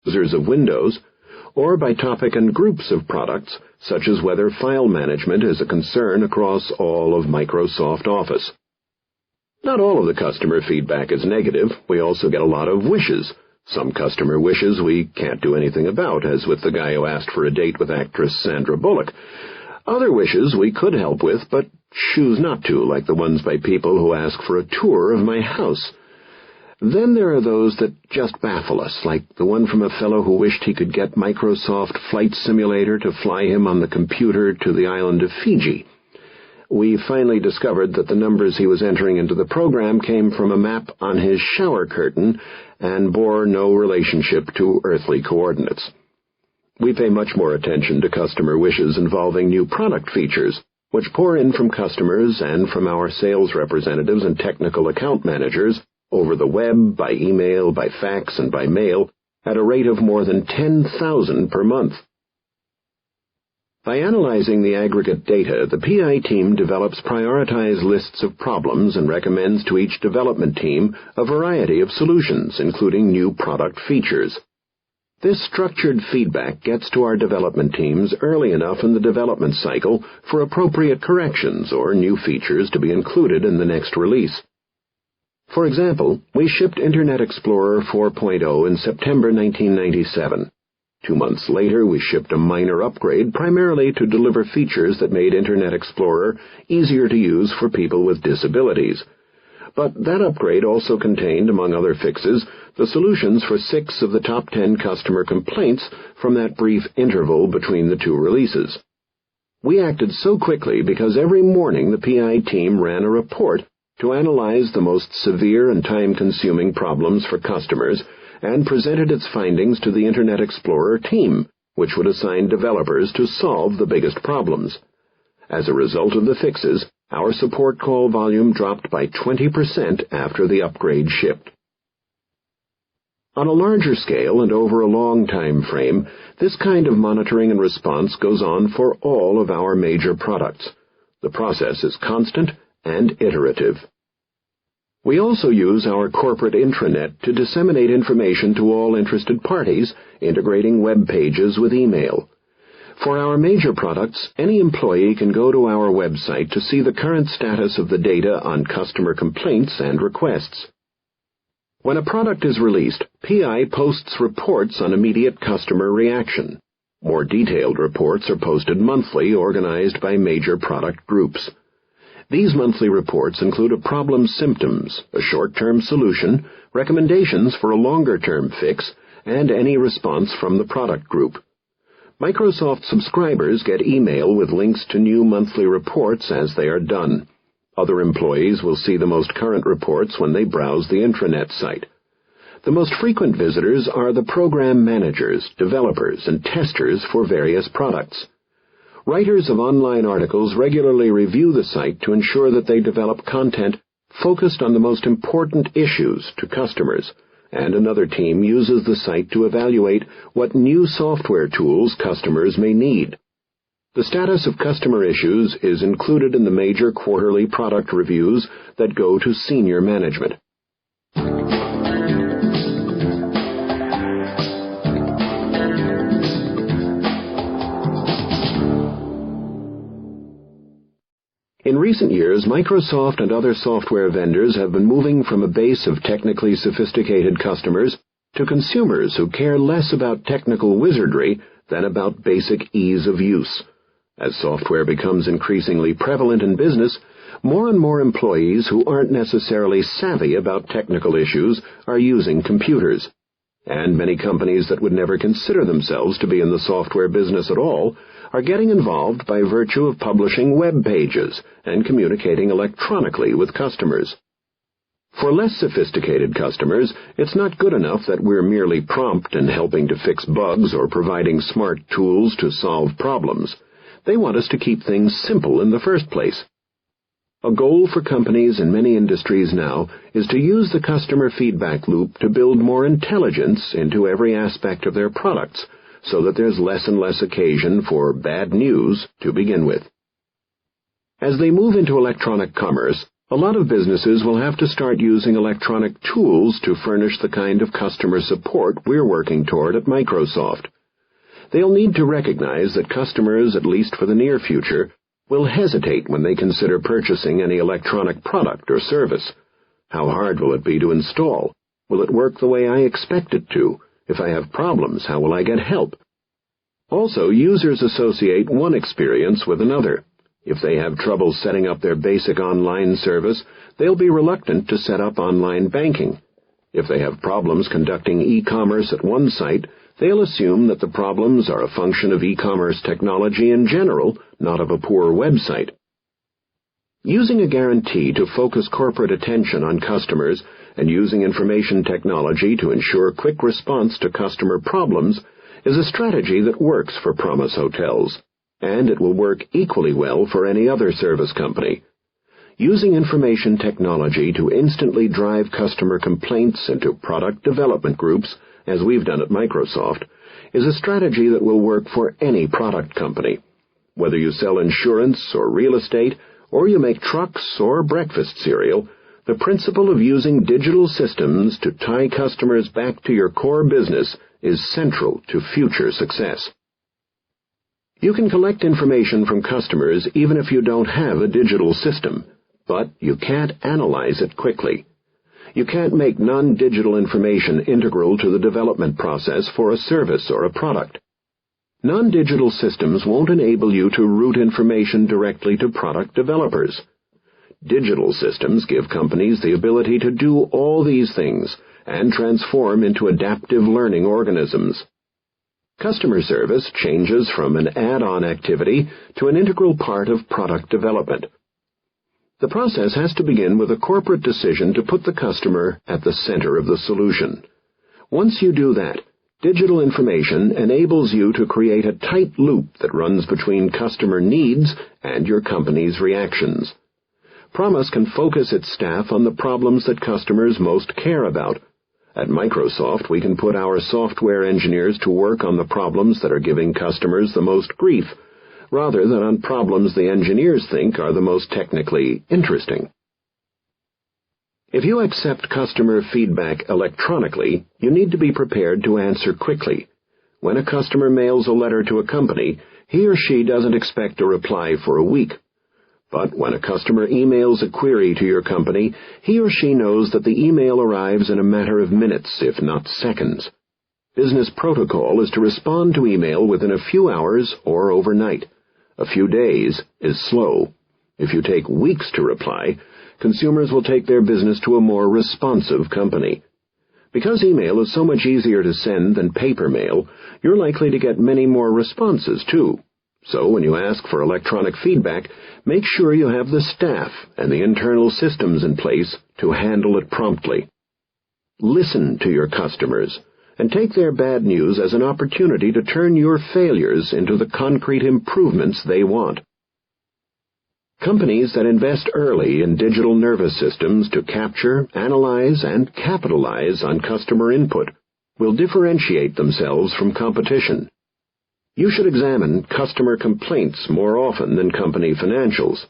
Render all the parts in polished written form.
users of Windows, or by topic and groups of products, such as whether file management is a concern across all of Microsoft Office. Not all of the customer feedback is negative. We also get a lot of wishes. Some customer wishes we can't do anything about, as with the guy who asked for a date with actress Sandra Bullock. Other wishes we could help with, but choose not to, like the ones by people who ask for a tour of my house. Then there are those that just baffle us, like the one from a fellow who wished he could get Microsoft Flight Simulator to fly him on the computer to the island of Fiji. We finally discovered that the numbers he was entering into the program came from a map on his shower curtain and bore no relationship to earthly coordinates. We pay much more attention to customer wishes involving new product features, which pour in from customers and from our sales representatives and technical account managers over the web, by email, by fax, and by mail, at a rate of more than 10,000 per month. By analyzing the aggregate data, the PI team develops prioritized lists of problems and recommends to each development team a variety of solutions, including new product features. This structured feedback gets to our development teams early enough in the development cycle for appropriate corrections or new features to be included in the next release. For example, we shipped Internet Explorer 4.0 in September 1997. 2 months later, we shipped a minor upgrade primarily to deliver features that made Internet Explorer easier to use for people with disabilities. But that upgrade also contained, among other fixes, the solutions for 6 of the top 10 customer complaints from that brief interval between the 2 releases. We acted so quickly because every morning the PI team ran a report to analyze the most severe and time-consuming problems for customers and presented its findings to the Internet Explorer team, which would assign developers to solve the biggest problems. As a result of the fixes, our support call volume dropped by 20% after the upgrade shipped. On a larger scale and over a long time frame, this kind of monitoring and response goes on for all of our major products. The process is constant and iterative. We also use our corporate intranet to disseminate information to all interested parties, integrating web pages with email. For our major products, any employee can go to our website to see the current status of the data on customer complaints and requests. When a product is released, PI posts reports on immediate customer reaction. More detailed reports are posted monthly, organized by major product groups. These monthly reports include a problem's symptoms, a short-term solution, recommendations for a longer-term fix, and any response from the product group. Microsoft subscribers get email with links to new monthly reports as they are done. Other employees will see the most current reports when they browse the intranet site. The most frequent visitors are the program managers, developers, and testers for various products. Writers of online articles regularly review the site to ensure that they develop content focused on the most important issues to customers, and another team uses the site to evaluate what new software tools customers may need. The status of customer issues is included in the major quarterly product reviews that go to senior management. In recent years, Microsoft and other software vendors have been moving from a base of technically sophisticated customers to consumers who care less about technical wizardry than about basic ease of use. As software becomes increasingly prevalent in business, more and more employees who aren't necessarily savvy about technical issues are using computers. And many companies that would never consider themselves to be in the software business at all are getting involved by virtue of publishing web pages and communicating electronically with customers. For less sophisticated customers, it's not good enough that we're merely prompt and helping to fix bugs or providing smart tools to solve problems. They want us to keep things simple in the first place. A goal for companies in many industries now is to use the customer feedback loop to build more intelligence into every aspect of their products, so that there's less and less occasion for bad news to begin with. As they move into electronic commerce, A lot of businesses will have to start using electronic tools to furnish the kind of customer support we're working toward at Microsoft. They'll need to recognize that customers, at least for the near future, will hesitate when they consider purchasing any electronic product or service. How hard will it be to install? Will it work the way I expect it to? If I have problems, how will I get help? Also, users associate one experience with another. If they have trouble setting up their basic online service, they'll be reluctant to set up online banking. If they have problems conducting e-commerce at one site, they'll assume that the problems are a function of e-commerce technology in general, not of a poor website. Using a guarantee to focus corporate attention on customers and using information technology to ensure quick response to customer problems is a strategy that works for Promise Hotels, and it will work equally well for any other service company. Using information technology to instantly drive customer complaints into product development groups, as we've done at Microsoft, is a strategy that will work for any product company. Whether you sell insurance or real estate, or you make trucks or breakfast cereal, the principle of using digital systems to tie customers back to your core business is central to future success. You can collect information from customers even if you don't have a digital system, but you can't analyze it quickly. You can't make non-digital information integral to the development process for a service or a product. Non-digital systems won't enable you to route information directly to product developers. Digital systems give companies the ability to do all these things and transform into adaptive learning organisms. Customer service changes from an add-on activity to an integral part of product development. The process has to begin with a corporate decision to put the customer at the center of the solution. Once you do that, digital information enables you to create a tight loop that runs between customer needs and your company's reactions. Promise can focus its staff on the problems that customers most care about. At Microsoft, we can put our software engineers to work on the problems that are giving customers the most grief, rather than on problems the engineers think are the most technically interesting. If you accept customer feedback electronically, you need to be prepared to answer quickly. When a customer mails a letter to a company, he or she doesn't expect a reply for a week. But when a customer emails a query to your company, he or she knows that the email arrives in a matter of minutes, if not seconds. Business protocol is to respond to email within a few hours or overnight. A few days is slow. If you take weeks to reply, consumers will take their business to a more responsive company. Because email is so much easier to send than paper mail, you're likely to get many more responses, too. So when you ask for electronic feedback, make sure you have the staff and the internal systems in place to handle it promptly. Listen to your customers and take their bad news as an opportunity to turn your failures into the concrete improvements they want. Companies that invest early in digital nervous systems to capture, analyze, and capitalize on customer input will differentiate themselves from competition. You should examine customer complaints more often than company financials,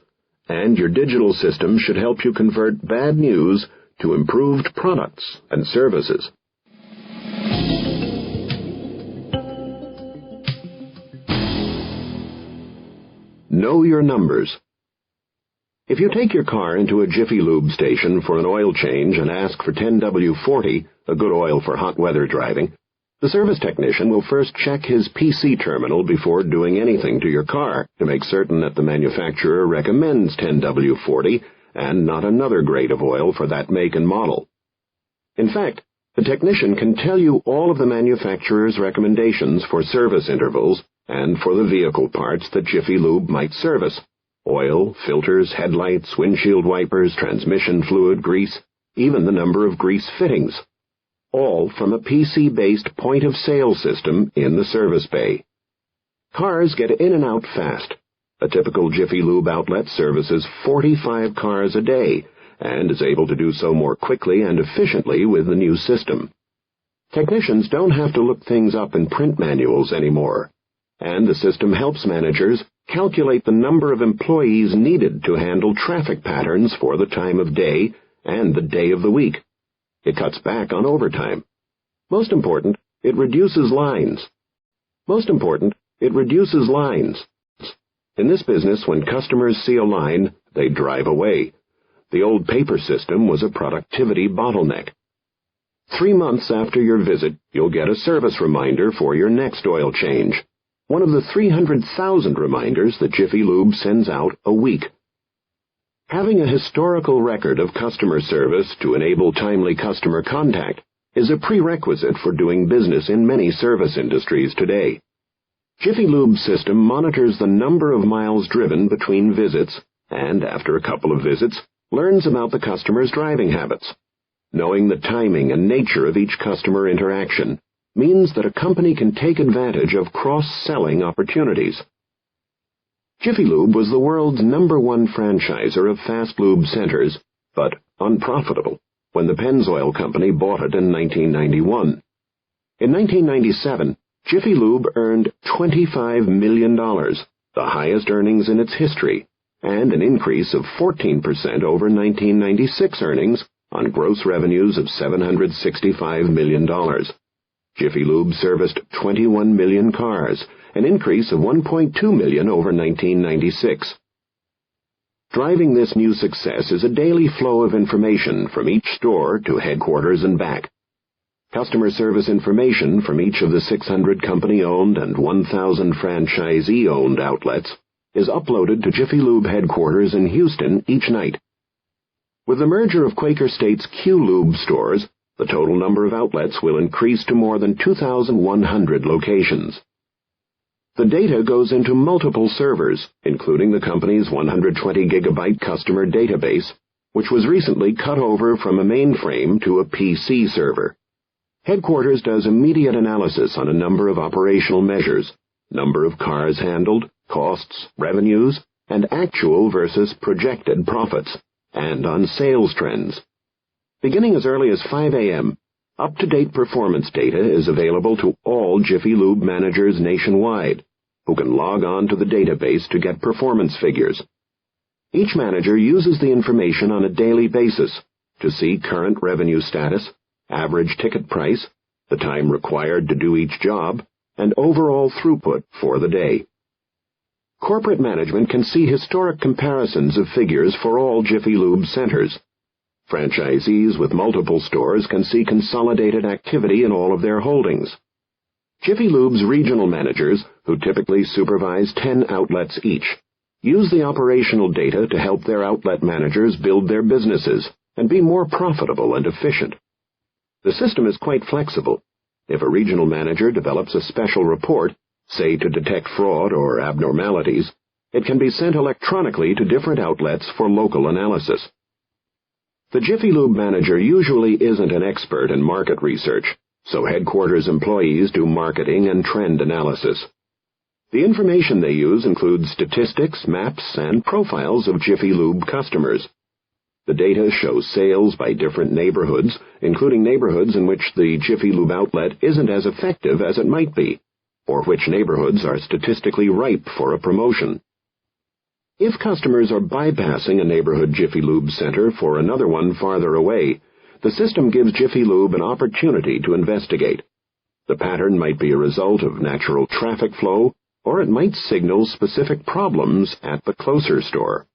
and your digital system should help you convert bad news to improved products and services. Know your numbers. If you take your car into a Jiffy Lube station for an oil change and ask for 10W40, a good oil for hot weather driving, the service technician will first check his PC terminal before doing anything to your car to make certain that the manufacturer recommends 10W40 and not another grade of oil for that make and model. In fact, the technician can tell you all of the manufacturer's recommendations for service intervals and for the vehicle parts that Jiffy Lube might service: oil, filters, headlights, windshield wipers, transmission fluid, grease, even the number of grease fittings. All from a PC-based point-of-sale system in the service bay. Cars get in and out fast. A typical Jiffy Lube outlet services 45 cars a day and is able to do so more quickly and efficiently with the new system. Technicians don't have to look things up in print manuals anymore, and the system helps managers calculate the number of employees needed to handle traffic patterns for the time of day and the day of the week. It cuts back on overtime. Most important, it reduces lines. In this business, when customers see a line, they drive away. The old paper system was a productivity bottleneck. 3 months after your visit, you'll get a service reminder for your next oil change, one of the 300,000 reminders that Jiffy Lube sends out a week. Having a historical record of customer service to enable timely customer contact is a prerequisite for doing business in many service industries today. Jiffy Lube's system monitors the number of miles driven between visits and, after a couple of visits, learns about the customer's driving habits. Knowing the timing and nature of each customer interaction means that a company can take advantage of cross-selling opportunities. Jiffy Lube was the world's #1 franchisor of fast lube centers, but unprofitable, when the Pennzoil Company bought it in 1991. In 1997, Jiffy Lube earned $25 million, the highest earnings in its history, and an increase of 14% over 1996 earnings on gross revenues of $765 million. Jiffy Lube serviced 21 million cars, an increase of 1.2 million over 1996. Driving this new success is a daily flow of information from each store to headquarters and back. Customer service information from each of the 600 company-owned and 1,000 franchisee-owned outlets is uploaded to Jiffy Lube headquarters in Houston each night. With the merger of Quaker State's Q Lube stores, the total number of outlets will increase to more than 2,100 locations. The data goes into multiple servers, including the company's 120-gigabyte customer database, which was recently cut over from a mainframe to a PC server. Headquarters does immediate analysis on a number of operational measures: number of cars handled, costs, revenues, and actual versus projected profits, and on sales trends. Beginning as early as 5 a.m., up-to-date performance data is available to all Jiffy Lube managers nationwide, who can log on to the database to get performance figures. Each manager uses the information on a daily basis to see current revenue status, average ticket price, the time required to do each job, and overall throughput for the day. Corporate management can see historic comparisons of figures for all Jiffy Lube centers. Franchisees with multiple stores can see consolidated activity in all of their holdings. Jiffy Lube's regional managers, who typically supervise 10 outlets each, use the operational data to help their outlet managers build their businesses and be more profitable and efficient. The system is quite flexible. If a regional manager develops a special report, say to detect fraud or abnormalities, it can be sent electronically to different outlets for local analysis. The Jiffy Lube manager usually isn't an expert in market research, so headquarters employees do marketing and trend analysis. The information they use includes statistics, maps, and profiles of Jiffy Lube customers. The data shows sales by different neighborhoods, including neighborhoods in which the Jiffy Lube outlet isn't as effective as it might be, or which neighborhoods are statistically ripe for a promotion. If customers are bypassing a neighborhood Jiffy Lube center for another one farther away, the system gives Jiffy Lube an opportunity to investigate. The pattern might be a result of natural traffic flow, or it might signal specific problems at the closer store.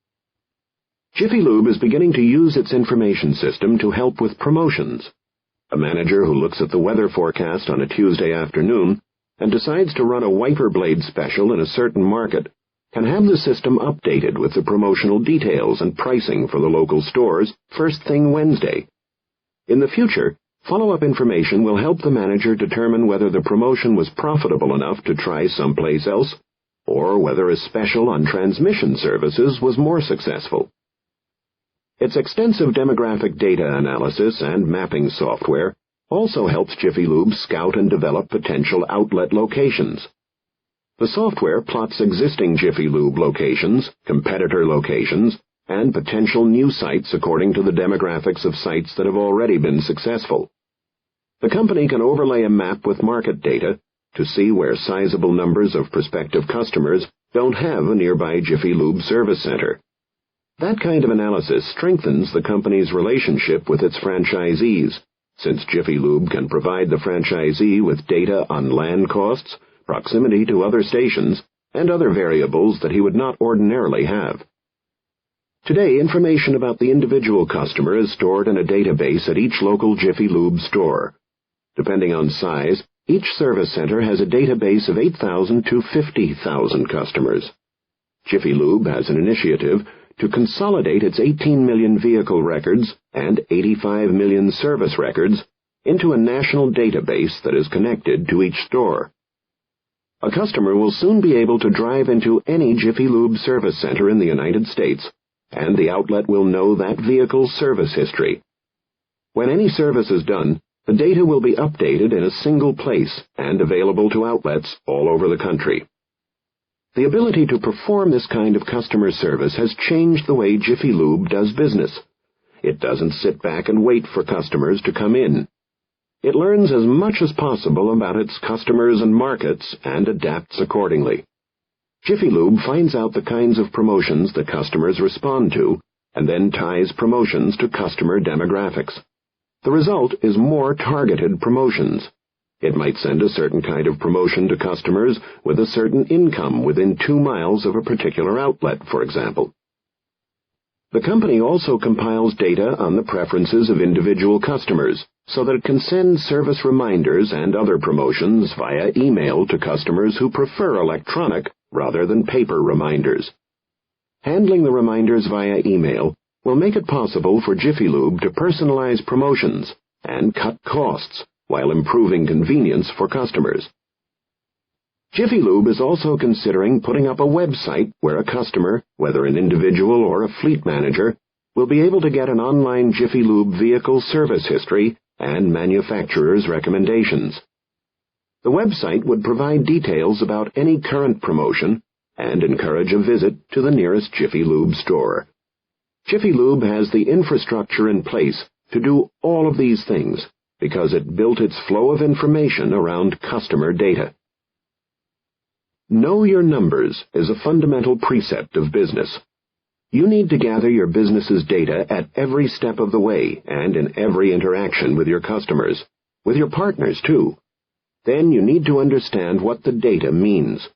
Jiffy Lube is beginning to use its information system to help with promotions. A manager who looks at the weather forecast on a Tuesday afternoon and decides to run a wiper blade special in a certain market can have the system updated with the promotional details and pricing for the local stores first thing Wednesday. In the future, follow-up information will help the manager determine whether the promotion was profitable enough to try someplace else, or whether a special on transmission services was more successful. Its extensive demographic data analysis and mapping software also helps Jiffy Lube scout and develop potential outlet locations. The software plots existing Jiffy Lube locations, competitor locations, and potential new sites according to the demographics of sites that have already been successful. The company can overlay a map with market data to see where sizable numbers of prospective customers don't have a nearby Jiffy Lube service center. That kind of analysis strengthens the company's relationship with its franchisees, since Jiffy Lube can provide the franchisee with data on land costs, proximity to other stations, and other variables that he would not ordinarily have. Today, information about the individual customer is stored in a database at each local Jiffy Lube store. Depending on size, each service center has a database of 8,000 to 50,000 customers. Jiffy Lube has an initiative to consolidate its 18 million vehicle records and 85 million service records into a national database that is connected to each store. A customer will soon be able to drive into any Jiffy Lube service center in the United States, and the outlet will know that vehicle's service history. When any service is done, the data will be updated in a single place and available to outlets all over the country. The ability to perform this kind of customer service has changed the way Jiffy Lube does business. It doesn't sit back and wait for customers to come in. It learns as much as possible about its customers and markets and adapts accordingly. Jiffy Lube finds out the kinds of promotions that customers respond to, and then ties promotions to customer demographics. The result is more targeted promotions. It might send a certain kind of promotion to customers with a certain income within 2 miles of a particular outlet, for example. The company also compiles data on the preferences of individual customers, so that it can send service reminders and other promotions via email to customers who prefer electronic rather than paper reminders. Handling the reminders via email will make it possible for Jiffy Lube to personalize promotions and cut costs while improving convenience for customers. Jiffy Lube is also considering putting up a website where a customer, whether an individual or a fleet manager, will be able to get an online Jiffy Lube vehicle service history and manufacturer's recommendations. The website would provide details about any current promotion and encourage a visit to the nearest Jiffy Lube store. Jiffy Lube has the infrastructure in place to do all of these things because it built its flow of information around customer data. Know your numbers is a fundamental precept of business. You need to gather your business's data at every step of the way and in every interaction with your customers, with your partners too. Then you need to understand what the data means.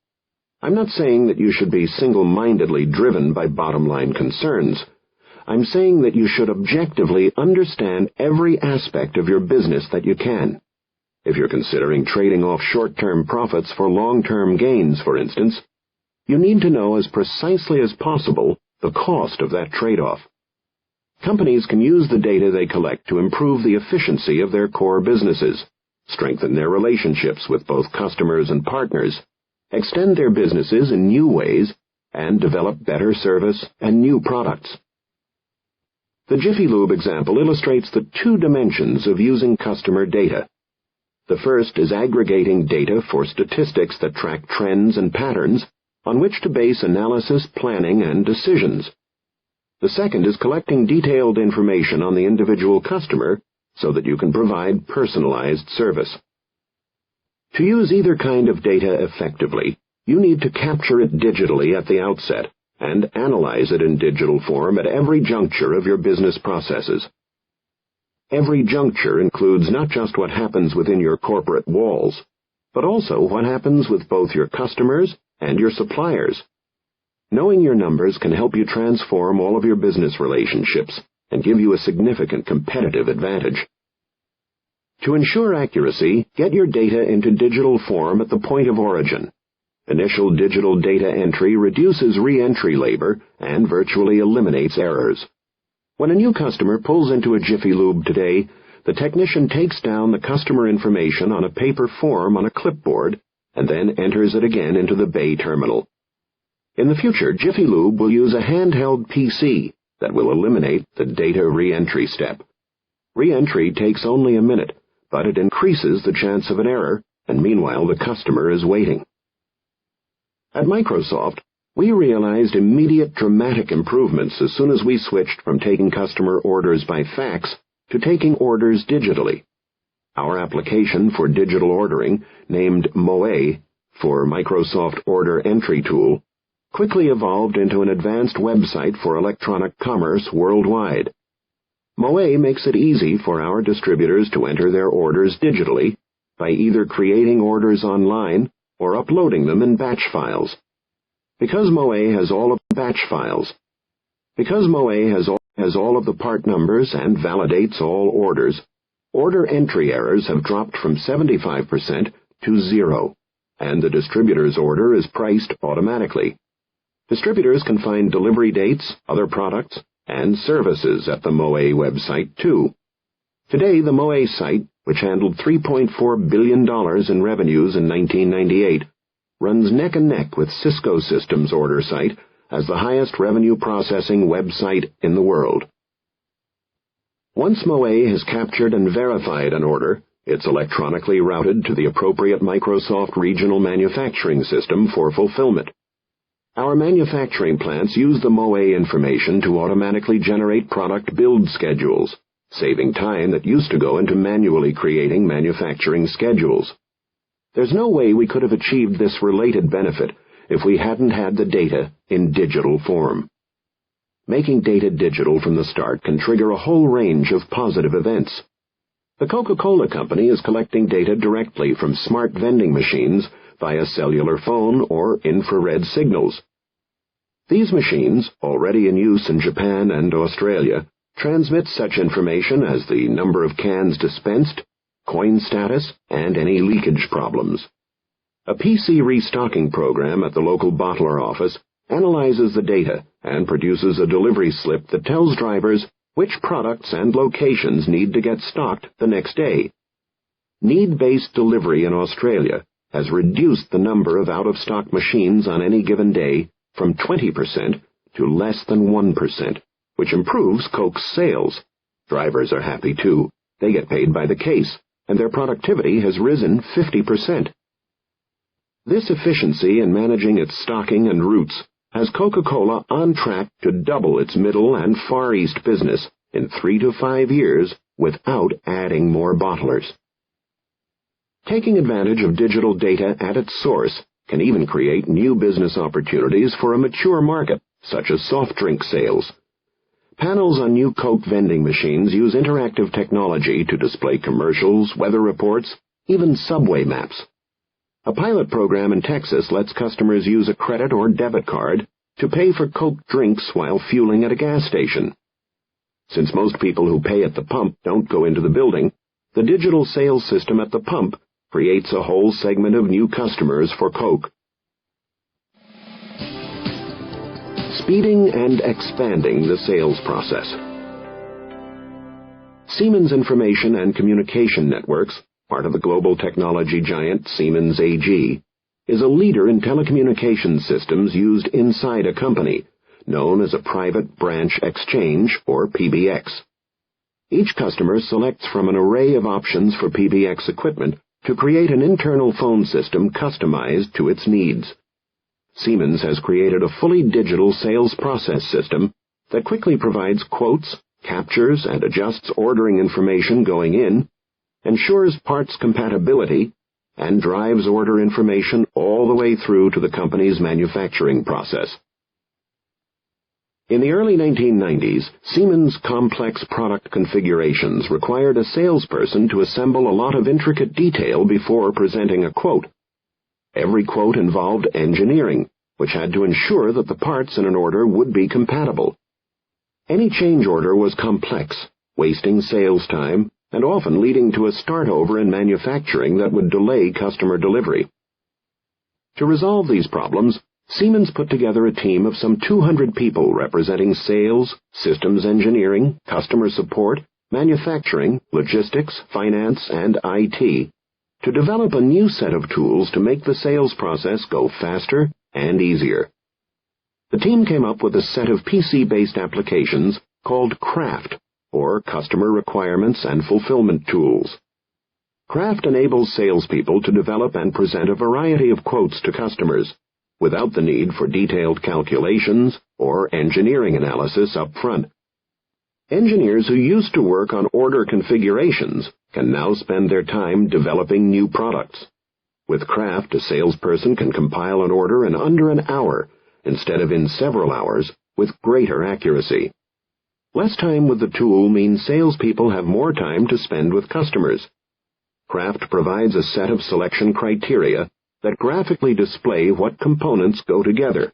I'm not saying that you should be single-mindedly driven by bottom-line concerns. I'm saying that you should objectively understand every aspect of your business that you can. If you're considering trading off short-term profits for long-term gains, for instance, you need to know as precisely as possible the cost of that trade-off. Companies can use the data they collect to improve the efficiency of their core businesses, strengthen their relationships with both customers and partners, extend their businesses in new ways, and develop better service and new products. The Jiffy Lube example illustrates the 2 dimensions of using customer data. The first is aggregating data for statistics that track trends and patterns on which to base analysis, planning, and decisions. The second is collecting detailed information on the individual customer so that you can provide personalized service. To use either kind of data effectively, you need to capture it digitally at the outset and analyze it in digital form at every juncture of your business processes. Every juncture includes not just what happens within your corporate walls, but also what happens with both your customers and your suppliers. Knowing your numbers can help you transform all of your business relationships and give you a significant competitive advantage. To ensure accuracy, get your data into digital form at the point of origin. Initial digital data entry reduces re-entry labor and virtually eliminates errors. When a new customer pulls into a Jiffy Lube today, the technician takes down the customer information on a paper form on a clipboard and then enters it again into the bay terminal. In the future, Jiffy Lube will use a handheld PC that will eliminate the data re-entry step. Re-entry takes only a minute, but it increases the chance of an error, and meanwhile the customer is waiting. At Microsoft, we realized immediate dramatic improvements as soon as we switched from taking customer orders by fax to taking orders digitally. Our application for digital ordering, named MOE for Microsoft Order Entry Tool, quickly evolved into an advanced website for electronic commerce worldwide. Moe makes it easy for our distributors to enter their orders digitally by either creating orders online or uploading them in batch files. Because Moe has all of the batch files, because Moe has all of the part numbers and validates all orders, order entry errors have dropped from 75% to 0, and the distributor's order is priced automatically. Distributors can find delivery dates, other products, and services at the Moe website, too. Today, the Moe site, which handled $3.4 billion in revenues in 1998, runs neck and neck with Cisco Systems' order site as the highest revenue processing website in the world. Once Moe has captured and verified an order, it's electronically routed to the appropriate Microsoft Regional Manufacturing System for fulfillment. Our manufacturing plants use the Moe information to automatically generate product build schedules, saving time that used to go into manually creating manufacturing schedules. There's no way we could have achieved this related benefit if we hadn't had the data in digital form. Making data digital from the start can trigger a whole range of positive events. The Coca-Cola Company is collecting data directly from smart vending machines via cellular phone or infrared signals. These machines, already in use in Japan and Australia, transmit such information as the number of cans dispensed, coin status, and any leakage problems. A PC restocking program at the local bottler office analyzes the data and produces a delivery slip that tells drivers which products and locations need to get stocked the next day. Need-based delivery in Australia has reduced the number of out-of-stock machines on any given day from 20% to less than 1%, which improves Coke's sales. Drivers are happy, too. They get paid by the case, and their productivity has risen 50%. This efficiency in managing its stocking and routes has Coca-Cola on track to double its Middle and Far East business in 3 to 5 years without adding more bottlers. Taking advantage of digital data at its source can even create new business opportunities for a mature market, such as soft drink sales. Panels on new Coke vending machines use interactive technology to display commercials, weather reports, even subway maps. A pilot program in Texas lets customers use a credit or debit card to pay for Coke drinks while fueling at a gas station. Since most people who pay at the pump don't go into the building, the digital sales system at the pump creates a whole segment of new customers for Coke. Speeding and expanding the sales process. Siemens Information and Communication Networks, part of the global technology giant Siemens AG, is a leader in telecommunications systems used inside a company, known as a Private Branch Exchange, or PBX. Each customer selects from an array of options for PBX equipment to create an internal phone system customized to its needs. Siemens has created a fully digital sales process system that quickly provides quotes, captures, and adjusts ordering information going in, ensures parts compatibility, and drives order information all the way through to the company's manufacturing process. In the early 1990s, Siemens' complex product configurations required a salesperson to assemble a lot of intricate detail before presenting a quote. Every quote involved engineering, which had to ensure that the parts in an order would be compatible. Any change order was complex, wasting sales time, and often leading to a start-over in manufacturing that would delay customer delivery. To resolve these problems, Siemens put together a team of some 200 people representing sales, systems engineering, customer support, manufacturing, logistics, finance, and IT to develop a new set of tools to make the sales process go faster and easier. The team came up with a set of PC-based applications called Craft, or Customer Requirements and Fulfillment Tools. Craft enables salespeople to develop and present a variety of quotes to customers, without the need for detailed calculations or engineering analysis up front. Engineers who used to work on order configurations can now spend their time developing new products. With Craft, a salesperson can compile an order in under an hour instead of in several hours, with greater accuracy. Less time with the tool means salespeople have more time to spend with customers. Kraft provides a set of selection criteria that graphically display what components go together,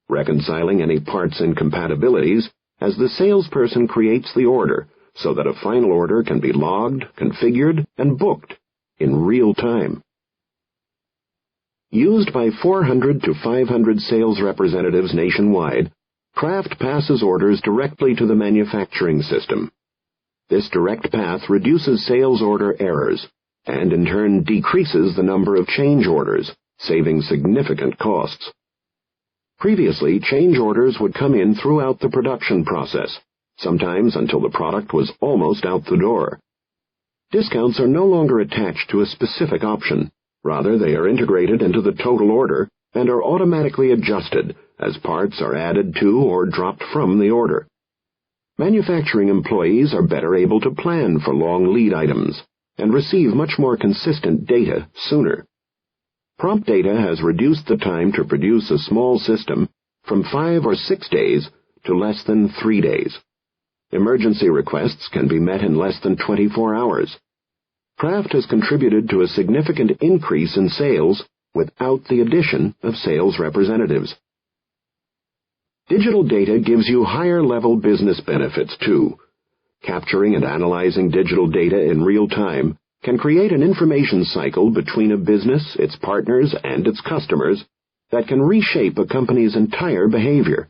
reconciling any parts incompatibilities as the salesperson creates the order so that a final order can be logged, configured, and booked in real time. Used by 400 to 500 sales representatives nationwide, Kraft passes orders directly to the manufacturing system. This direct path reduces sales order errors and in turn decreases the number of change orders, saving significant costs. Previously, change orders would come in throughout the production process, sometimes until the product was almost out the door. Discounts are no longer attached to a specific option. Rather, they are integrated into the total order and are automatically adjusted as parts are added to or dropped from the order. Manufacturing employees are better able to plan for long lead items and receive much more consistent data sooner. Prompt data has reduced the time to produce a small system from 5 or 6 days to less than 3 days. Emergency requests can be met in less than 24 hours. Kraft has contributed to a significant increase in sales without the addition of sales representatives. Digital data gives you higher-level business benefits, too. Capturing and analyzing digital data in real time can create an information cycle between a business, its partners, and its customers that can reshape a company's entire behavior.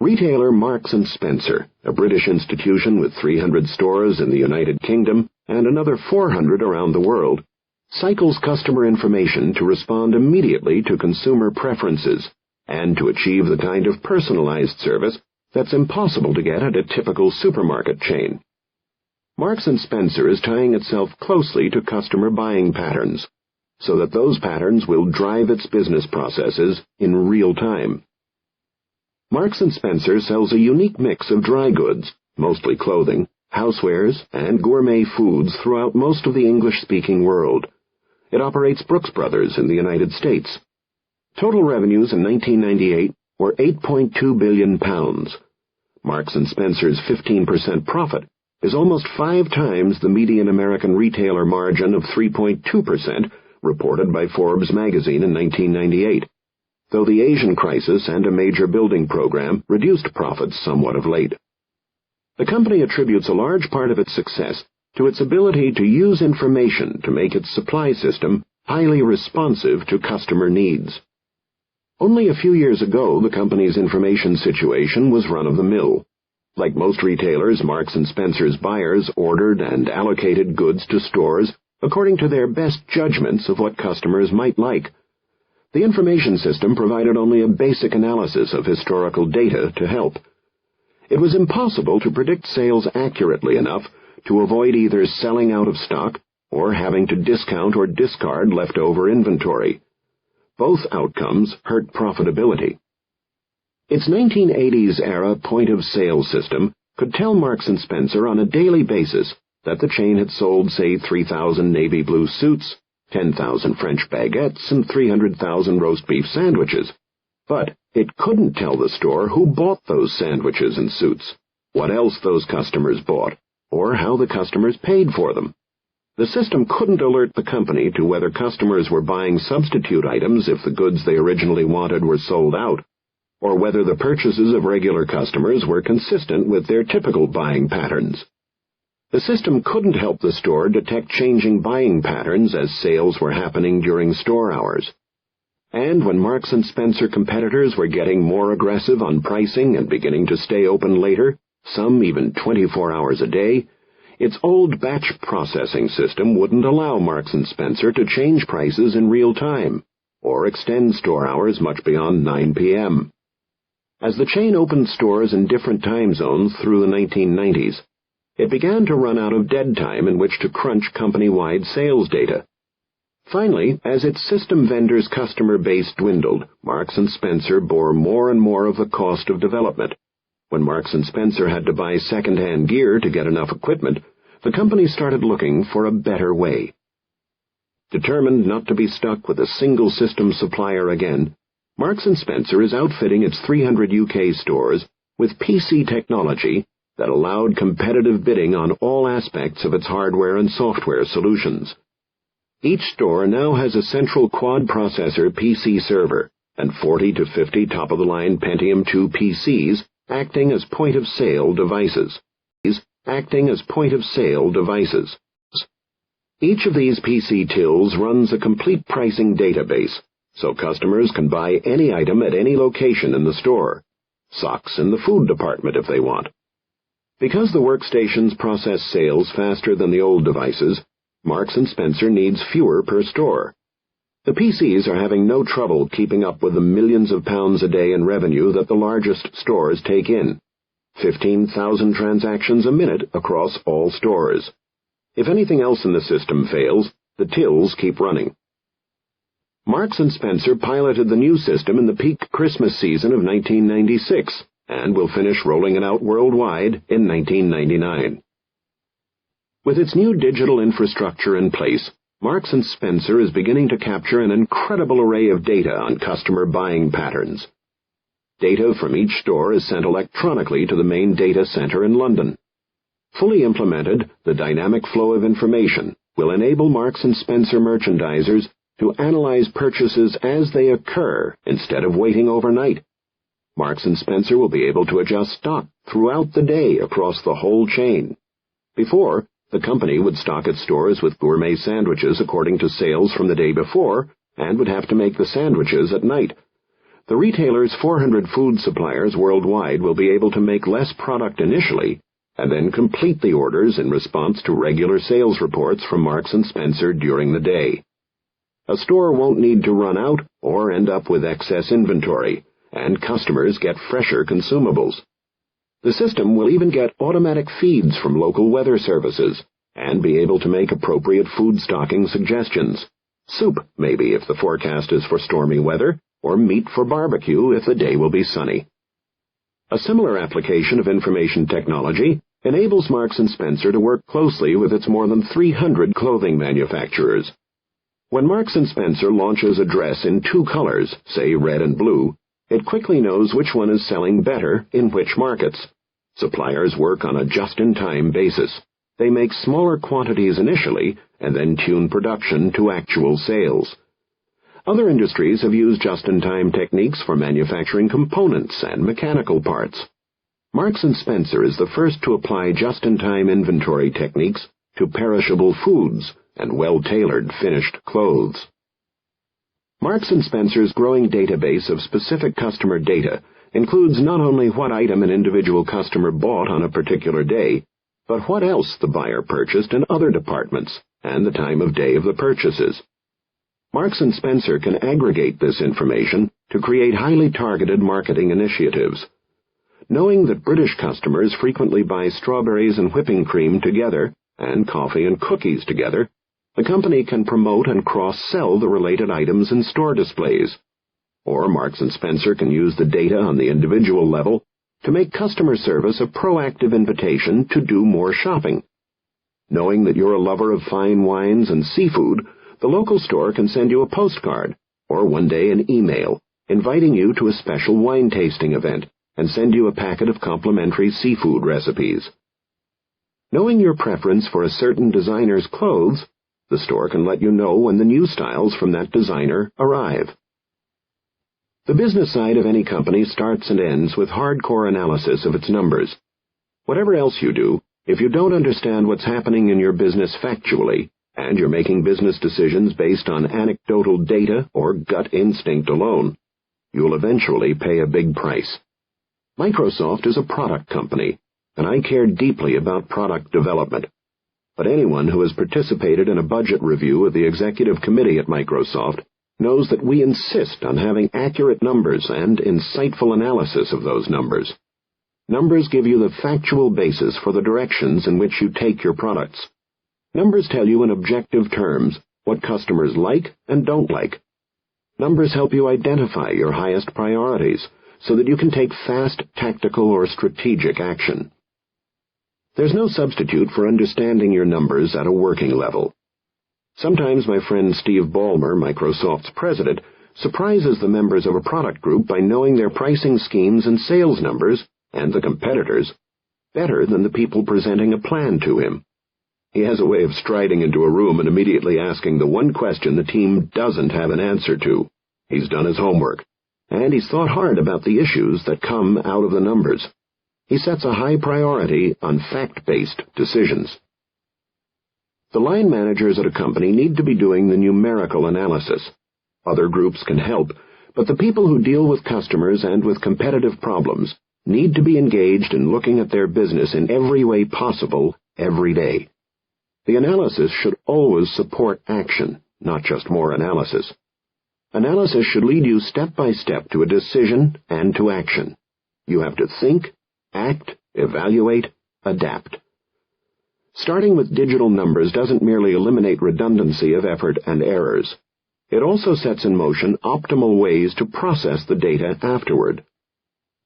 Retailer Marks & Spencer, a British institution with 300 stores in the United Kingdom and another 400 around the world, cycles customer information to respond immediately to consumer preferences and to achieve the kind of personalized service that's impossible to get at a typical supermarket chain. Marks & Spencer is tying itself closely to customer buying patterns, so that those patterns will drive its business processes in real time. Marks & Spencer sells a unique mix of dry goods, mostly clothing, housewares, and gourmet foods throughout most of the English-speaking world. It operates Brooks Brothers in the United States. Total revenues in 1998 were £8.2 billion. Marks & Spencer's 15% profit is almost 5 times the median American retailer margin of 3.2%, reported by Forbes magazine in 1998, though the Asian crisis and a major building program reduced profits somewhat of late. The company attributes a large part of its success to its ability to use information to make its supply system highly responsive to customer needs. Only a few years ago, the company's information situation was run-of-the-mill. Like most retailers, Marks & Spencer's buyers ordered and allocated goods to stores according to their best judgments of what customers might like. The information system provided only a basic analysis of historical data to help. It was impossible to predict sales accurately enough to avoid either selling out of stock or having to discount or discard leftover inventory. Both outcomes hurt profitability. Its 1980s-era point-of-sale system could tell Marks & Spencer on a daily basis that the chain had sold, say, 3,000 navy blue suits, 10,000 French baguettes, and 300,000 roast beef sandwiches. But it couldn't tell the store who bought those sandwiches and suits, what else those customers bought, or how the customers paid for them. The system couldn't alert the company to whether customers were buying substitute items if the goods they originally wanted were sold out, or whether the purchases of regular customers were consistent with their typical buying patterns. The system couldn't help the store detect changing buying patterns as sales were happening during store hours. And when Marks & Spencer competitors were getting more aggressive on pricing and beginning to stay open later, some even 24 hours a day, its old batch processing system wouldn't allow Marks & Spencer to change prices in real time, or extend store hours much beyond 9 p.m. As the chain opened stores in different time zones through the 1990s, it began to run out of dead time in which to crunch company-wide sales data. Finally, as its system vendors' customer base dwindled, Marks & Spencer bore more and more of the cost of development. When Marks & Spencer had to buy second-hand gear to get enough equipment, the company started looking for a better way. Determined not to be stuck with a single system supplier again, Marks & Spencer is outfitting its 300 UK stores with PC technology that allowed competitive bidding on all aspects of its hardware and software solutions. Each store now has a central quad-processor PC server and 40 to 50 top-of-the-line Pentium 2 PCs acting as point-of-sale devices. Each of these PC tills runs a complete pricing database, so customers can buy any item at any location in the store. Socks in the food department if they want. Because the workstations process sales faster than the old devices, Marks & Spencer needs fewer per store. The PCs are having no trouble keeping up with the millions of pounds a day in revenue that the largest stores take in. 15,000 transactions a minute across all stores. If anything else in the system fails, the tills keep running. Marks & Spencer piloted the new system in the peak Christmas season of 1996 and will finish rolling it out worldwide in 1999. With its new digital infrastructure in place, Marks & Spencer is beginning to capture an incredible array of data on customer buying patterns. Data from each store is sent electronically to the main data center in London. Fully implemented, the dynamic flow of information will enable Marks & Spencer merchandisers to analyze purchases as they occur instead of waiting overnight. Marks & Spencer will be able to adjust stock throughout the day across the whole chain. Before, the company would stock its stores with gourmet sandwiches according to sales from the day before and would have to make the sandwiches at night. The retailer's 400 food suppliers worldwide will be able to make less product initially and then complete the orders in response to regular sales reports from Marks & Spencer during the day. A store won't need to run out or end up with excess inventory, and customers get fresher consumables. The system will even get automatic feeds from local weather services and be able to make appropriate food stocking suggestions. Soup, maybe, if the forecast is for stormy weather, or meat for barbecue if the day will be sunny. A similar application of information technology enables Marks & Spencer to work closely with its more than 300 clothing manufacturers. When Marks & Spencer launches a dress in 2 colors, say red and blue, it quickly knows which one is selling better in which markets. Suppliers work on a just-in-time basis. They make smaller quantities initially and then tune production to actual sales. Other industries have used just-in-time techniques for manufacturing components and mechanical parts. Marks & Spencer is the first to apply just-in-time inventory techniques to perishable foods and well-tailored finished clothes. Marks & Spencer's growing database of specific customer data includes not only what item an individual customer bought on a particular day, but what else the buyer purchased in other departments and the time of day of the purchases. Marks & Spencer can aggregate this information to create highly targeted marketing initiatives. Knowing that British customers frequently buy strawberries and whipping cream together and coffee and cookies together, the company can promote and cross-sell the related items in store displays. Or Marks & Spencer can use the data on the individual level to make customer service a proactive invitation to do more shopping. Knowing that you're a lover of fine wines and seafood, the local store can send you a postcard, or one day an email, inviting you to a special wine tasting event and send you a packet of complimentary seafood recipes. Knowing your preference for a certain designer's clothes, the store can let you know when the new styles from that designer arrive. The business side of any company starts and ends with hardcore analysis of its numbers. Whatever else you do, if you don't understand what's happening in your business factually, and you're making business decisions based on anecdotal data or gut instinct alone, you'll eventually pay a big price. Microsoft is a product company, and I care deeply about product development. But anyone who has participated in a budget review of the executive committee at Microsoft knows that we insist on having accurate numbers and insightful analysis of those numbers. Numbers give you the factual basis for the directions in which you take your products. Numbers tell you in objective terms what customers like and don't like. Numbers help you identify your highest priorities so that you can take fast, tactical, or strategic action. There's no substitute for understanding your numbers at a working level. Sometimes my friend Steve Ballmer, Microsoft's president, surprises the members of a product group by knowing their pricing schemes and sales numbers, and the competitors, better than the people presenting a plan to him. He has a way of striding into a room and immediately asking the one question the team doesn't have an answer to. He's done his homework, and he's thought hard about the issues that come out of the numbers. He sets a high priority on fact-based decisions. The line managers at a company need to be doing the numerical analysis. Other groups can help, but the people who deal with customers and with competitive problems need to be engaged in looking at their business in every way possible, every day. The analysis should always support action, not just more analysis. Analysis should lead you step by step to a decision and to action. You have to think, act, evaluate, adapt. Starting with digital numbers doesn't merely eliminate redundancy of effort and errors. It also sets in motion optimal ways to process the data afterward.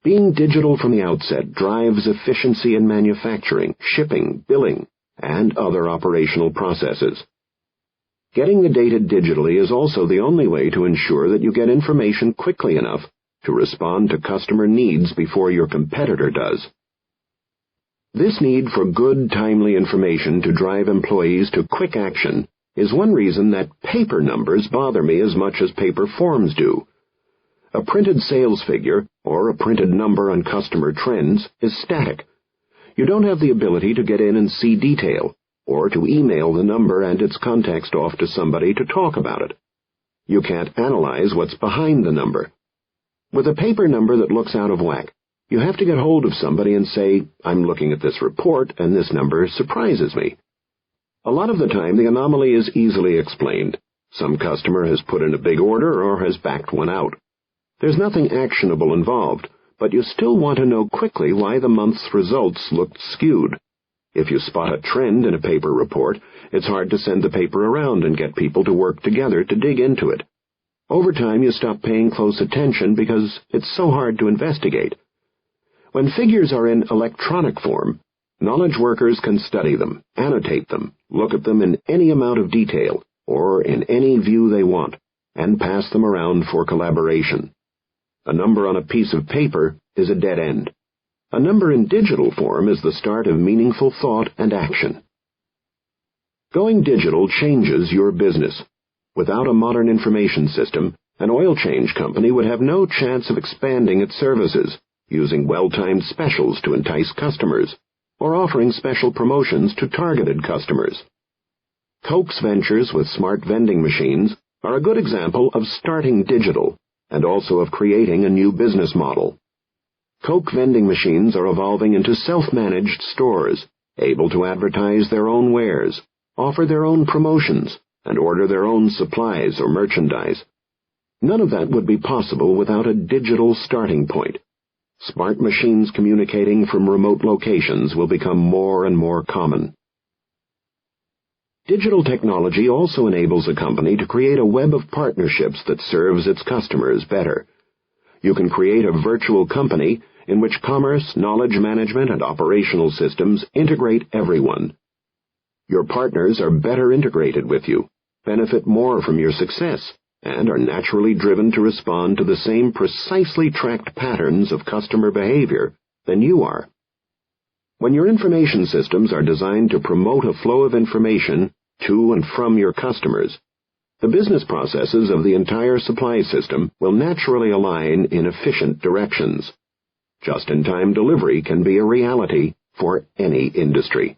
Being digital from the outset drives efficiency in manufacturing, shipping, billing, and other operational processes. Getting the data digitally is also the only way to ensure that you get information quickly enough to respond to customer needs before your competitor does. This need for good, timely information to drive employees to quick action is one reason that paper numbers bother me as much as paper forms do. A printed sales figure, or a printed number on customer trends, is static. You don't have the ability to get in and see detail, or to email the number and its context off to somebody to talk about it. You can't analyze what's behind the number. With a paper number that looks out of whack, you have to get hold of somebody and say, "I'm looking at this report, and this number surprises me." A lot of the time, the anomaly is easily explained. Some customer has put in a big order or has backed one out. There's nothing actionable involved, but you still want to know quickly why the month's results looked skewed. If you spot a trend in a paper report, it's hard to send the paper around and get people to work together to dig into it. Over time, you stop paying close attention because it's so hard to investigate. When figures are in electronic form, knowledge workers can study them, annotate them, look at them in any amount of detail, or in any view they want, and pass them around for collaboration. A number on a piece of paper is a dead end. A number in digital form is the start of meaningful thought and action. Going digital changes your business. Without a modern information system, an oil change company would have no chance of expanding its services, using well-timed specials to entice customers, or offering special promotions to targeted customers. Coke's ventures with smart vending machines are a good example of starting digital, and also of creating a new business model. Coke vending machines are evolving into self-managed stores, able to advertise their own wares, offer their own promotions, and order their own supplies or merchandise. None of that would be possible without a digital starting point. Smart machines communicating from remote locations will become more and more common. Digital technology also enables a company to create a web of partnerships that serves its customers better. You can create a virtual company in which commerce, knowledge management, and operational systems integrate everyone. Your partners are better integrated with you, benefit more from your success, and are naturally driven to respond to the same precisely tracked patterns of customer behavior than you are. When your information systems are designed to promote a flow of information to and from your customers, the business processes of the entire supply system will naturally align in efficient directions. Just-in-time delivery can be a reality for any industry.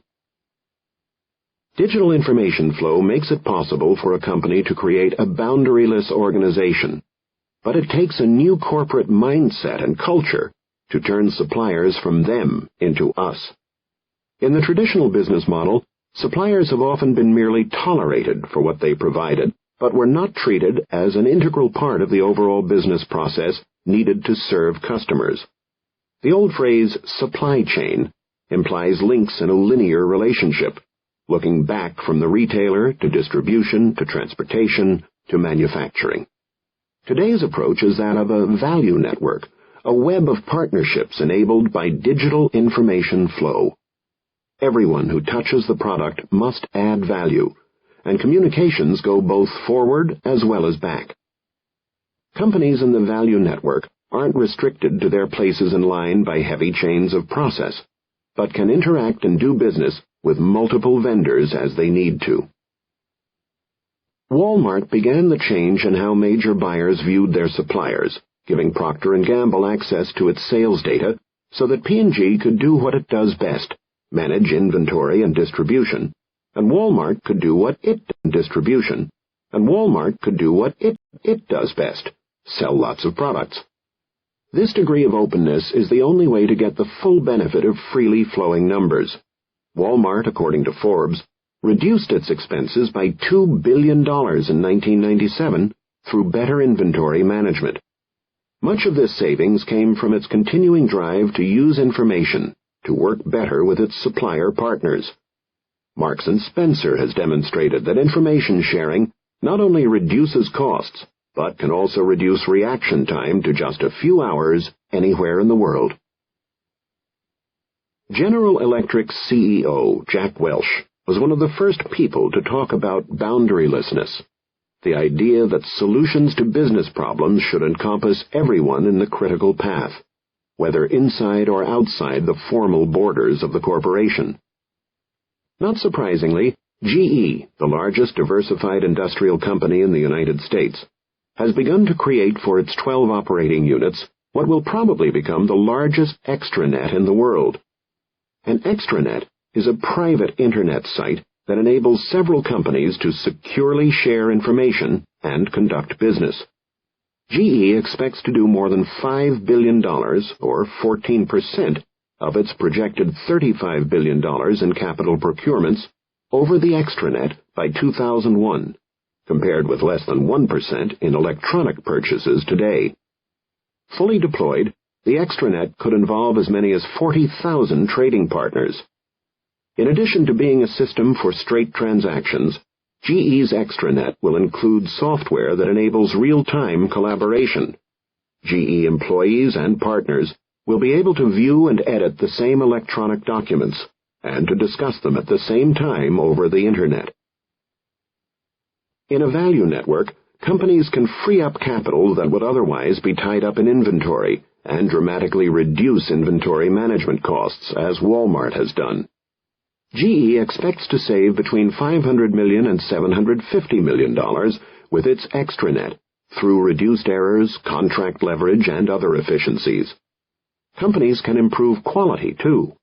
Digital information flow makes it possible for a company to create a boundaryless organization, but it takes a new corporate mindset and culture to turn suppliers from them into us. In the traditional business model, suppliers have often been merely tolerated for what they provided, but were not treated as an integral part of the overall business process needed to serve customers. The old phrase, supply chain, implies links in a linear relationship, looking back from the retailer to distribution to transportation to manufacturing. Today's approach is that of a value network, a web of partnerships enabled by digital information flow. Everyone who touches the product must add value, and communications go both forward as well as back. Companies in the value network aren't restricted to their places in line by heavy chains of process, but can interact and do business with multiple vendors as they need to. Walmart began the change in how major buyers viewed their suppliers, giving Procter & Gamble access to its sales data so that P&G could do what it does best, manage inventory and distribution, and Walmart could do what it does best, sell lots of products. This degree of openness is the only way to get the full benefit of freely flowing numbers. Walmart, according to Forbes, reduced its expenses by $2 billion in 1997 through better inventory management. Much of this savings came from its continuing drive to use information to work better with its supplier partners. Marks & Spencer has demonstrated that information sharing not only reduces costs, but can also reduce reaction time to just a few hours anywhere in the world. General Electric's CEO, Jack Welch, was one of the first people to talk about boundarylessness, the idea that solutions to business problems should encompass everyone in the critical path, whether inside or outside the formal borders of the corporation. Not surprisingly, GE, the largest diversified industrial company in the United States, has begun to create for its 12 operating units what will probably become the largest extranet in the world. An extranet is a private Internet site that enables several companies to securely share information and conduct business. GE expects to do more than $5 billion, or 14%, of its projected $35 billion in capital procurements over the extranet by 2001, compared with less than 1% in electronic purchases today. Fully deployed, the extranet could involve as many as 40,000 trading partners. In addition to being a system for straight transactions, GE's extranet will include software that enables real-time collaboration. GE employees and partners will be able to view and edit the same electronic documents and to discuss them at the same time over the Internet. In a value network, companies can free up capital that would otherwise be tied up in inventory and dramatically reduce inventory management costs, as Walmart has done. GE expects to save between $500 million and $750 million with its extranet through reduced errors, contract leverage, and other efficiencies. Companies can improve quality, too.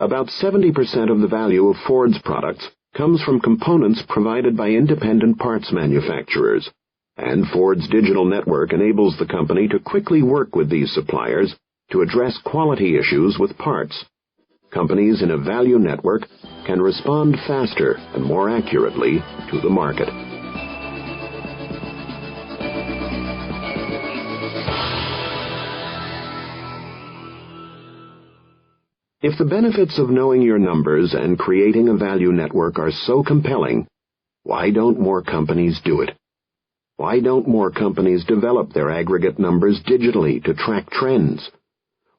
About 70% of the value of Ford's products comes from components provided by independent parts manufacturers, and Ford's digital network enables the company to quickly work with these suppliers to address quality issues with parts. Companies in a value network can respond faster and more accurately to the market. If the benefits of knowing your numbers and creating a value network are so compelling, why don't more companies do it? Why don't more companies develop their aggregate numbers digitally to track trends?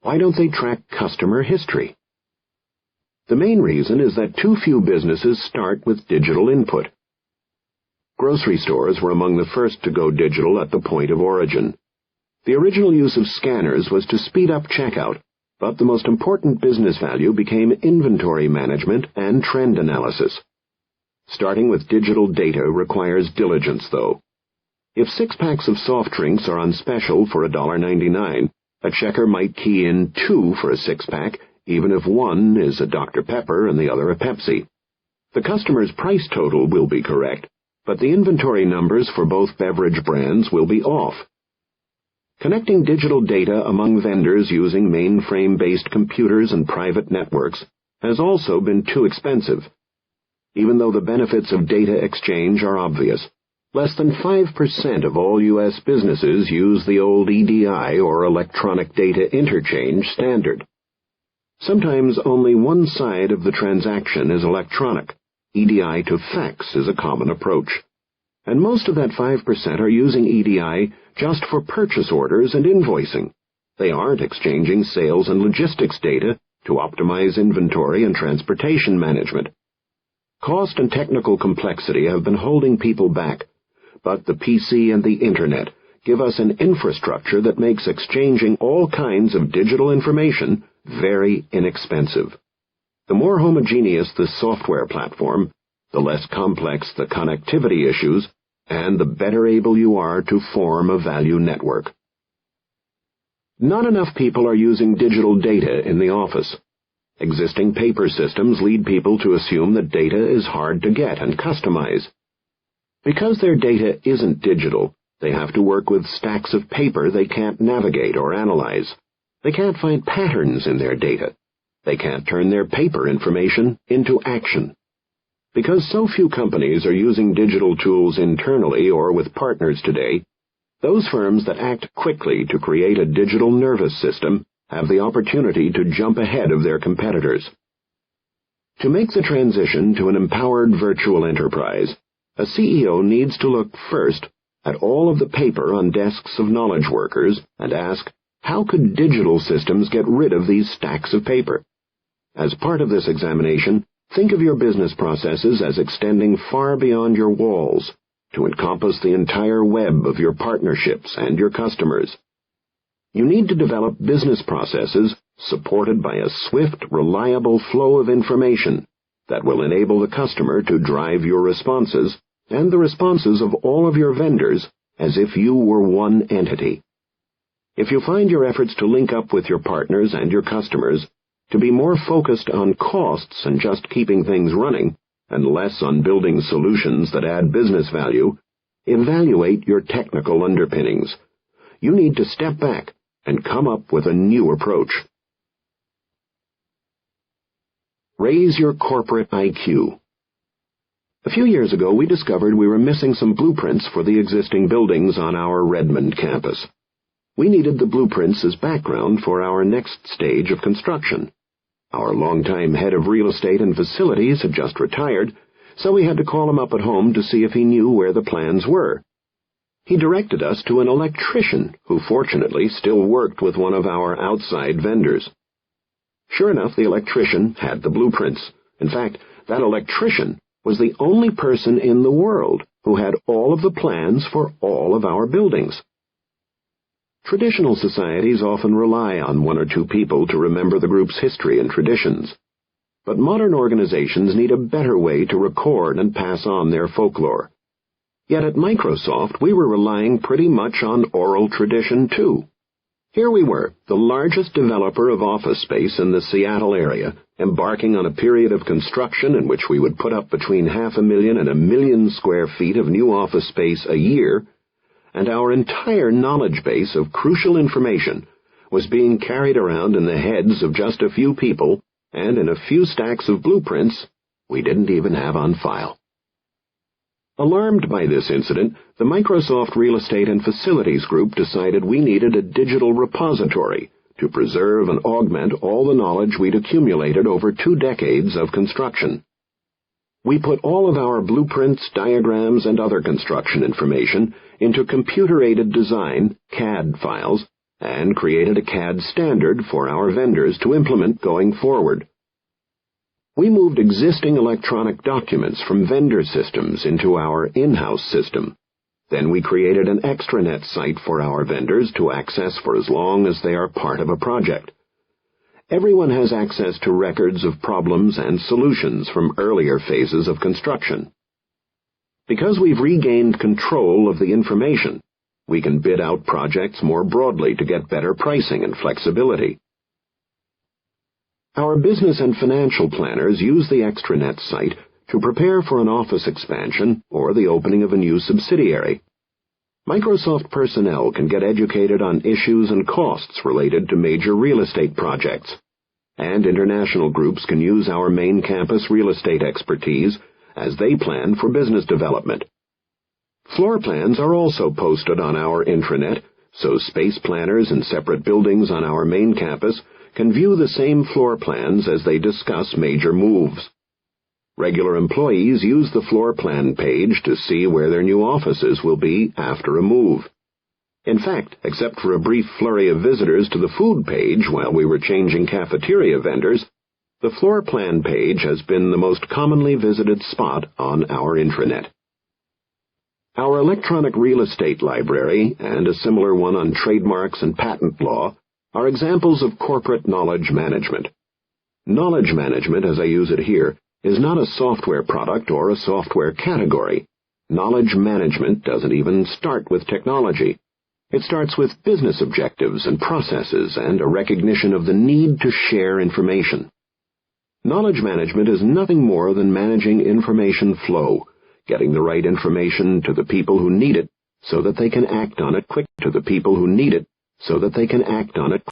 Why don't they track customer history? The main reason is that too few businesses start with digital input. Grocery stores were among the first to go digital at the point of origin. The original use of scanners was to speed up checkout, but the most important business value became inventory management and trend analysis. Starting with digital data requires diligence, though. If 6 packs of soft drinks are on special for $1.99, a checker might key in 2 for a 6-pack, even if one is a Dr. Pepper and the other a Pepsi. The customer's price total will be correct, but the inventory numbers for both beverage brands will be off. Connecting digital data among vendors using mainframe-based computers and private networks has also been too expensive. Even though the benefits of data exchange are obvious, less than 5% of all U.S. businesses use the old EDI or electronic data interchange standard. Sometimes only one side of the transaction is electronic. EDI to fax is a common approach. And most of that 5% are using EDI just for purchase orders and invoicing. They aren't exchanging sales and logistics data to optimize inventory and transportation management. Cost and technical complexity have been holding people back, but the PC and the Internet give us an infrastructure that makes exchanging all kinds of digital information very inexpensive. The more homogeneous the software platform, the less complex the connectivity issues, and the better able you are to form a value network. Not enough people are using digital data in the office. Existing paper systems lead people to assume that data is hard to get and customize. Because their data isn't digital, they have to work with stacks of paper they can't navigate or analyze. They can't find patterns in their data. They can't turn their paper information into action. Because so few companies are using digital tools internally or with partners today, those firms that act quickly to create a digital nervous system have the opportunity to jump ahead of their competitors. To make the transition to an empowered virtual enterprise, a CEO needs to look first at all of the paper on desks of knowledge workers and ask, how could digital systems get rid of these stacks of paper? As part of this examination, think of your business processes as extending far beyond your walls to encompass the entire web of your partnerships and your customers. You need to develop business processes supported by a swift, reliable flow of information that will enable the customer to drive your responses and the responses of all of your vendors as if you were one entity. If you find your efforts to link up with your partners and your customers to be more focused on costs and just keeping things running, and less on building solutions that add business value, evaluate your technical underpinnings. You need to step back and come up with a new approach. Raise your corporate IQ. A few years ago, we discovered we were missing some blueprints for the existing buildings on our Redmond campus. We needed the blueprints as background for our next stage of construction. Our longtime head of real estate and facilities had just retired, so we had to call him up at home to see if he knew where the plans were. He directed us to an electrician who fortunately still worked with one of our outside vendors. Sure enough, the electrician had the blueprints. In fact, that electrician was the only person in the world who had all of the plans for all of our buildings. Traditional societies often rely on one or two people to remember the group's history and traditions. But modern organizations need a better way to record and pass on their folklore. Yet at Microsoft, we were relying pretty much on oral tradition, too. Here we were, the largest developer of office space in the Seattle area, embarking on a period of construction in which we would put up between 500,000 and 1 million square feet of new office space a year, and our entire knowledge base of crucial information was being carried around in the heads of just a few people and in a few stacks of blueprints we didn't even have on file. Alarmed by this incident, the Microsoft Real Estate and Facilities Group decided we needed a digital repository to preserve and augment all the knowledge we'd accumulated over 2 decades of construction. We put all of our blueprints, diagrams, and other construction information into computer-aided design, CAD files, and created a CAD standard for our vendors to implement going forward. We moved existing electronic documents from vendor systems into our in-house system. Then we created an extranet site for our vendors to access for as long as they are part of a project. Everyone has access to records of problems and solutions from earlier phases of construction. Because we've regained control of the information, we can bid out projects more broadly to get better pricing and flexibility. Our business and financial planners use the extranet site to prepare for an office expansion or the opening of a new subsidiary. Microsoft personnel can get educated on issues and costs related to major real estate projects, and international groups can use our main campus real estate expertise as they plan for business development. Floor plans are also posted on our intranet, so space planners in separate buildings on our main campus can view the same floor plans as they discuss major moves. Regular employees use the floor plan page to see where their new offices will be after a move. In fact, except for a brief flurry of visitors to the food page while we were changing cafeteria vendors, the floor plan page has been the most commonly visited spot on our intranet. Our electronic real estate library and a similar one on trademarks and patent law are examples of corporate knowledge management. Knowledge management, as I use it here, is not a software product or a software category. Knowledge management doesn't even start with technology. It starts with business objectives and processes and a recognition of the need to share information. Knowledge management is nothing more than managing information flow, getting the right information to the people who need it so that they can act on it quickly.